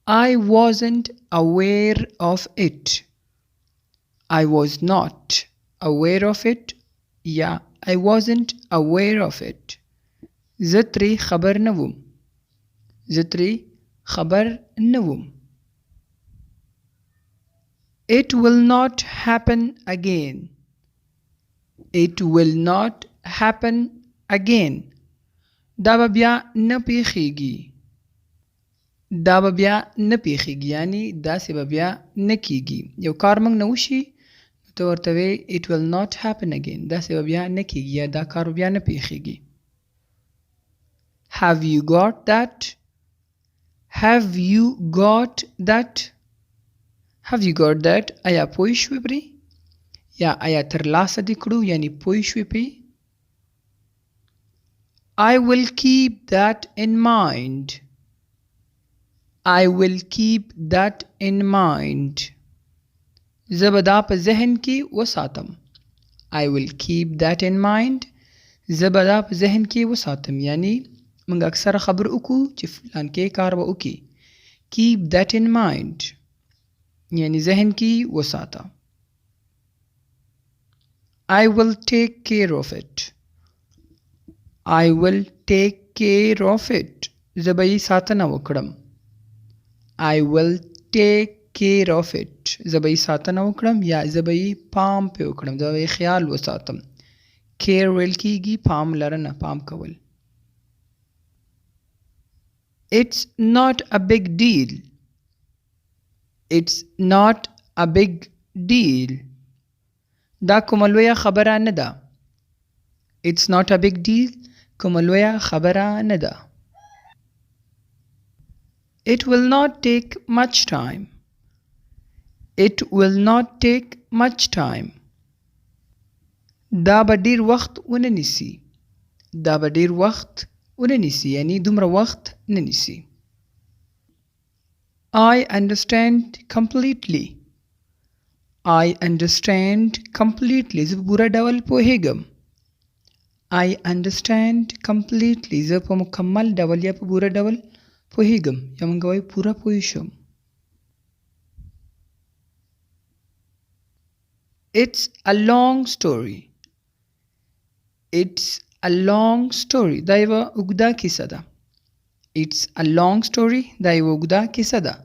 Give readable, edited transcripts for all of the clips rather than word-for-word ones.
I wasn't aware of it. I was not aware of it. Yeah, I wasn't aware of it. زه ترې خبر نه وم. زه ترې خبر نه وم. It will not happen again. It will not happen again. دا به بیا نه پیښیږي. دا به بیا نه پیښیږي یعنی داسې به بیا نه کیږي. یو کار موږ نه وشي نو ته ورته وایې it will not happen again. داسې به بیا نه کیږي یا دا کار به بیا نه پیښیږي. Have you got that? Have you got that? Have you got that? آیا پوه شوې پرې؟ یا آیا ترلاسه دې کړو یعنی پوه شوې پرې؟ I will keep that in mind. I will keep that in mind. زه به دا په ذهن کې وساتم. I will keep that in mind. زه به دا په ذهن کې وساتم یعنی موږ اکثره خبر وکړو چې فلان کې کار به وکړي. Keep that in mind یعنی ذهن کې وساته. I will take care of it. I will take care of it. زه به یې ساتنه وکړم. I will take care of it. زه به یې ساتنه وکړم یا زه به یې پام پې وکړم. زه به یې خیال وساتم. care ویل کېږي پام لرنه پام کول. It's not a big deal. It's not a big deal. دا کومه لویه خبره نه ده. It's not a big deal. کومه لویه خبره نه ده. It will not take much time. It will not take much time. دا به ډیر وخت ونه نیسي. دا به ډیر وخت ونه نیسي یعنی دومره وخت نه نیسي. I understand completely. I understand completely. زه په پوره ډول پوهیږم. I understand completely. زه په مکمل ډول یا په پوره ډول پوهیږم یا موږ وایو پوره پوه شم. It's a long story. It's a long story. دا یوه اوږده کیسه ده. It's a long story. دا یوه اوږده کیسه ده.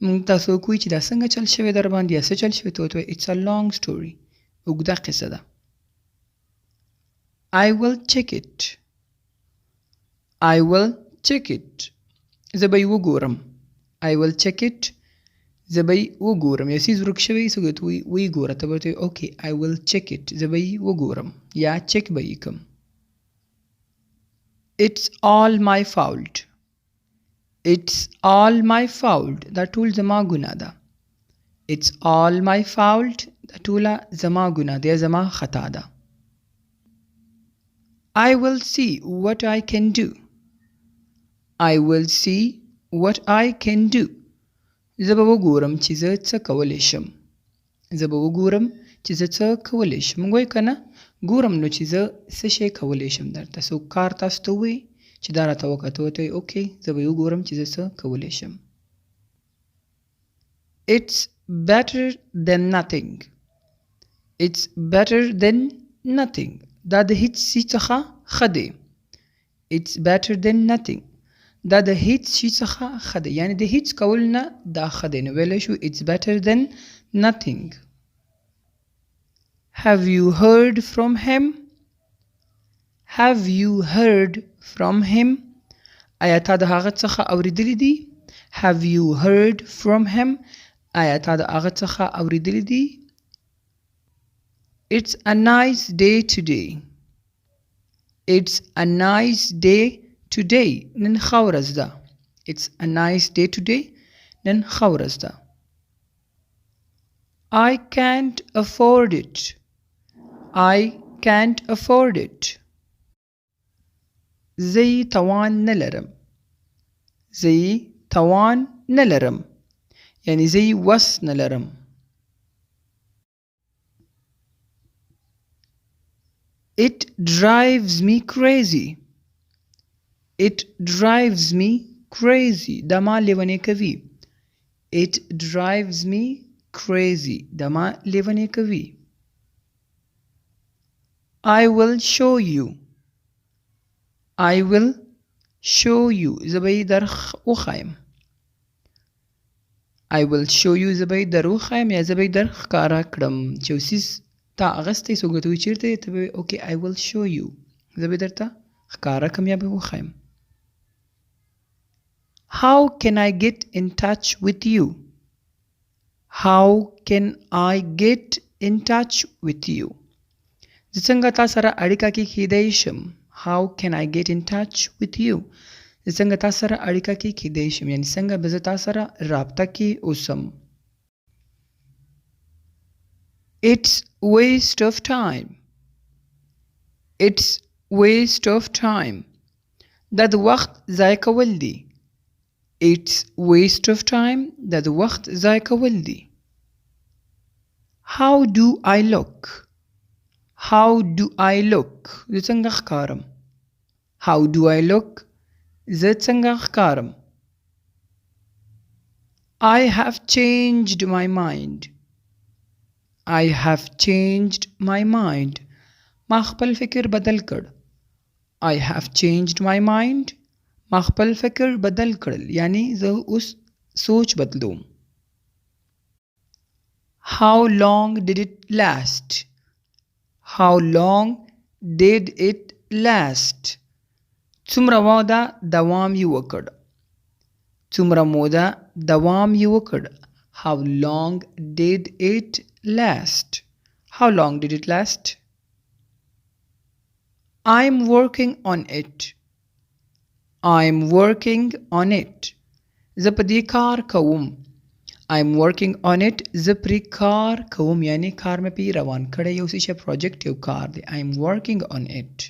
موږ تاسو کوی چې دا څنګه چل شوی در باندې یا څه چل شوی ته ورته وایي It's a long story. اوږده قصه ده. I will check it. I will check it. زه به یې وګورم. I will check it. زه به یې وګورم. یو څیز ورک شوی څوک ته وایي ګوره ته به ورته وایي Okay, I will check it. زه به یې وګورم یا چک به یې کړم. It's all my fault. It's all my fault. دا ټول زما ګناه ده. It's all my fault. دا ټوله زما ګناه ده یا زما خطا ده. I will see what I can do. I will see what I can do. زه به وګورم چې زه څه کولی شم. زه به وګورم چې زه څه کولی شم. موږ وایو که نه ګورم نو چې زه څه شی کولی شم. درته څوک کار تاسو ته ووایي چې دا راته وکړه ته ورته وایي اوکې زه به یې وګورم چې زه څه کولی شم. It's better than nothing. It's better than nothing. دا د هیڅ شي څخه ښه دی. It's better than nothing. دا د هیڅ شي څخه ښه دی یعنی د هیڅ کول نه دا ښه دی نو ویلی شو It's better than nothing. Have you heard from him? Have you heard from him? آیا تا د هغه څخه اوریدلی دي؟ Have you heard from him? آیا تا د هغه څخه اوریدلی دي؟ It's a nice day today. It's a nice day today. نن ښه ورځ ده. It's a nice day today. نن ښه ورځ ده. I can't afford it. I can't afford it. زه یې توان نه لرم. زه یې توان نه لرم یعنی زه یې وس نه لرم. It drives me crazy. It drives me crazy. دا ما لیونی کوي. It drives me crazy. دما لیونی کوي. I will show you. I will show you. زبې درخ وخایم. I will show you زبې در وخایم یا زبې در ښکارا کړم. چې اوسیز تا اغستی څوک ته وایي چیرته ته وایي اوکې I will show you. زبې درته ښکارا کړم یا به وخایم. How can I get in touch with you? How can I get in touch with you? زه څنګه تا سره اړیکه کې کیدای شم. How can I get in touch with you? زه څنګه تا سره اړیکه کې کیدای شم یعنی څنګه به زه تا سره رابطه کې اوسم. It's waste of time. It's waste of time. دا د وخت ضایع کول دي. It's waste of time. دا د وخت ضایع کول دي. How do I look? How do I look? زه څنګه ښکارم. How do I look? زه څنګه ښکارم. I have changed my mind. I have changed my mind. ما خپل فکر بدل کړ. I have changed my mind. ما خپل فکر بدل کړل یعنی زه اوس سوچ بدلوم. How long did it last? How long did it last? څومره موده دوام یې وکړ. څومره موده دوام یې وکړ. How long did it last? How long did it last? I'm working on it. I'm working on it. زه په دې کار کوم. I'm working on it. زه پرې کار کوم یعنی کار مې پې روان کړی یو څه شی پروجیکټ یو کار دی. I'm working on it.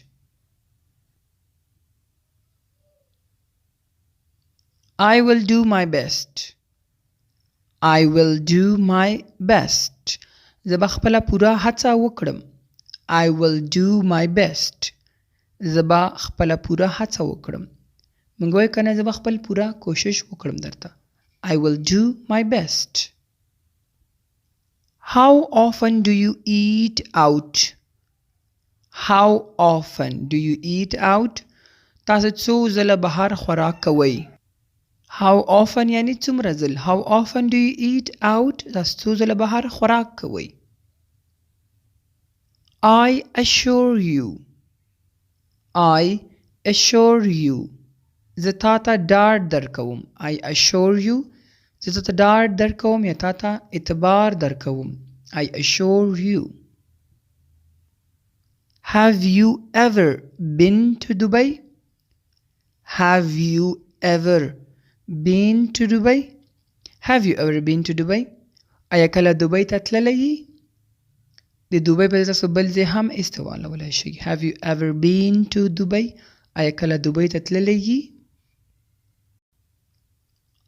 I will do my best. I will do my best. زه به خپله پوره هڅه وکړم. I will do my best. زه به خپله پوره هڅه وکړم. موږ وایو که نه زه به خپل پوره کوشش وکړم درته. I will do my best. How often do you eat out? How often do you eat out? تاسو څو ځله بهر خوراک کوئ. How often یعنی څومره ځل. How often do you eat out? تاسو څو ځله بهر خوراک کوئ. I assure you. I assure you. زه تا ته ډاډ درکوم. I assure you. زه تا ته ډاډ درکوم یا تا ته اعتبار درکوم. I assure you. Have you ever been to Dubai? Have you ever been to Dubai? Have you ever been to Dubai? آیا کله دوبۍ ته تللی یې؟ د دوبۍ په تاسو بل ځای هم استعمالولی شئ. Have you ever been to Dubai? آیا کله دوبۍ ته تللی یې؟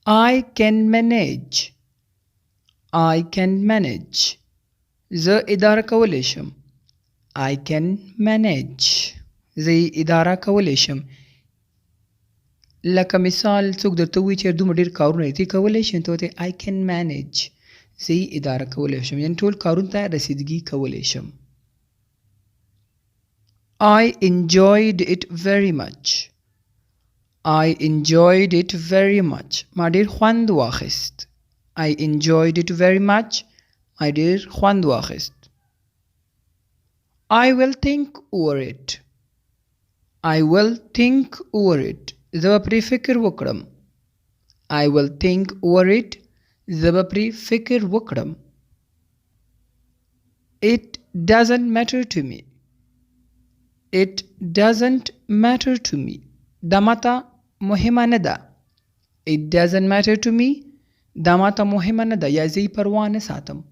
I can manage. I can manage. زه اداره کولی شم. I can manage. زه اداره کولی شم. لکه مثال څوک درته وایي چې دومره ډېر کارونه دې کولی شي ته ورته I can manage. زه اداره کولی شم یعنې ټول کارونو ته رسیدګي کولی شم. I enjoyed it very much. I enjoyed it very much. ما ډېر خوند واخیست. I enjoyed it very much. ما ډېر خوند واخیست. I will think over it. I will think over it. زه به پرې فکر وکړم. I will think over it. زه به پرې فکر وکړم. It doesn't matter to me. It doesn't matter to me. دا ماته مهمه نه ده. It doesn't matter to me. دا ماته مهمه نه ده یا زه یې پروا نه ساتم.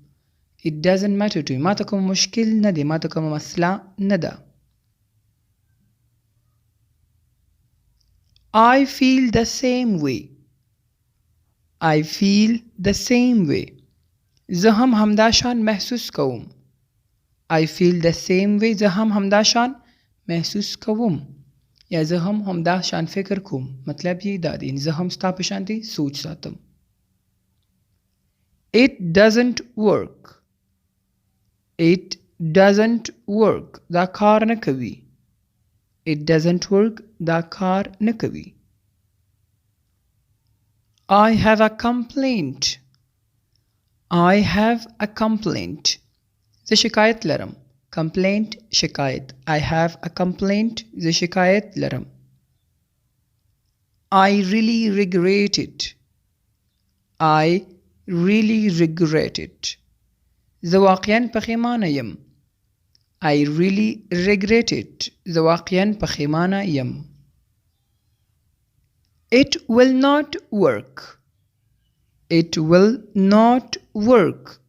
It doesn't matter to me. ماته کوم مشکل نه دی. ماته کوم مسله نه ده. I feel the same way. I feel the same way. زه هم همدا شان محسوس کوم. I feel the same way. زه هم همدا شان محسوس کوم. یا زه هم همدا شان فکر کوم. مطلب یې دا دی زه هم ستا په شان دی سوچ ساتم. It doesn't work. It doesn't work. دا کار نه کوي. It doesn't work. دا کار نه کوي. I have a complaint. I have a complaint. زه شکایت لرم. Complaint شکایت. I have a complaint. زه شکایت لرم. I really regret it. I really regret it. زه واقعاً پښیمانه یم. I really regret it. زه واقعاً پښیمانه یم. It will not work. It will not work.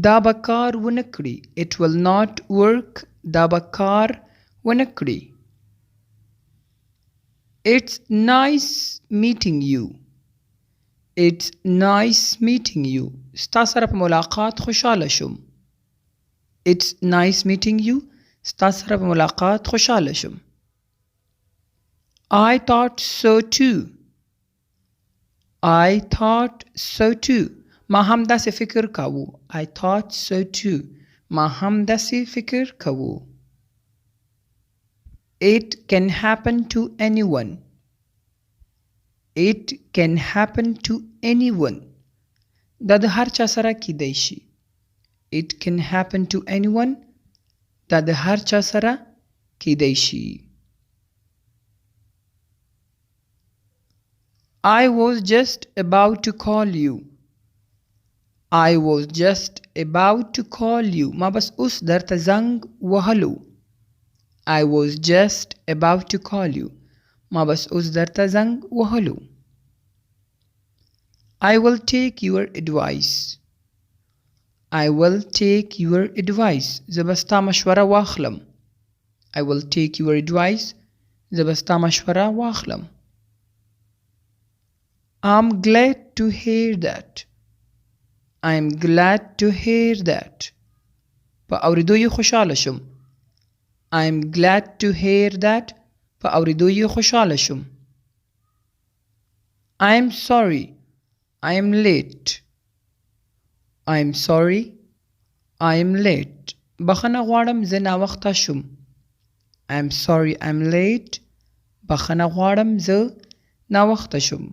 دا به کار ونه کړي. It will not work. دا به کار ونه کړي. It's nice meeting you. It's nice meeting you. ستا سره په ملاقات خوشحاله شوم. It's nice meeting you. ستا سره په ملاقات خوشحاله شوم. I thought so too. I thought so too. ما هم داسې فکر کاوه. I thought so too. ما هم داسې فکر کاوه. It can happen to anyone. It can happen to anyone. دا د هر چا سره کیدای شي. It can happen to anyone. دا د هر چا سره کیدای شي. I was just about to call you. I was just about to call you. ما بس اوس درته زنګ وهلو. I was just about to call you. ما بس اوس درته زنګ وهلو. I will take your advice. I will take your advice. زه به ستا مشوره واخلم. I will take your advice. زه به ستا مشوره واخلم. I'm glad to hear that. I'm glad to hear that. په اوریدو یې خوشحاله شم. I'm glad to hear that. په اوریدو یې خوشحاله شم. I'm sorry. I'm late. I'm sorry. I'm late. بخښنه غواړم زه ناوخته شم. I'm sorry I'm late. بخښنه غواړم زه ناوخته شم.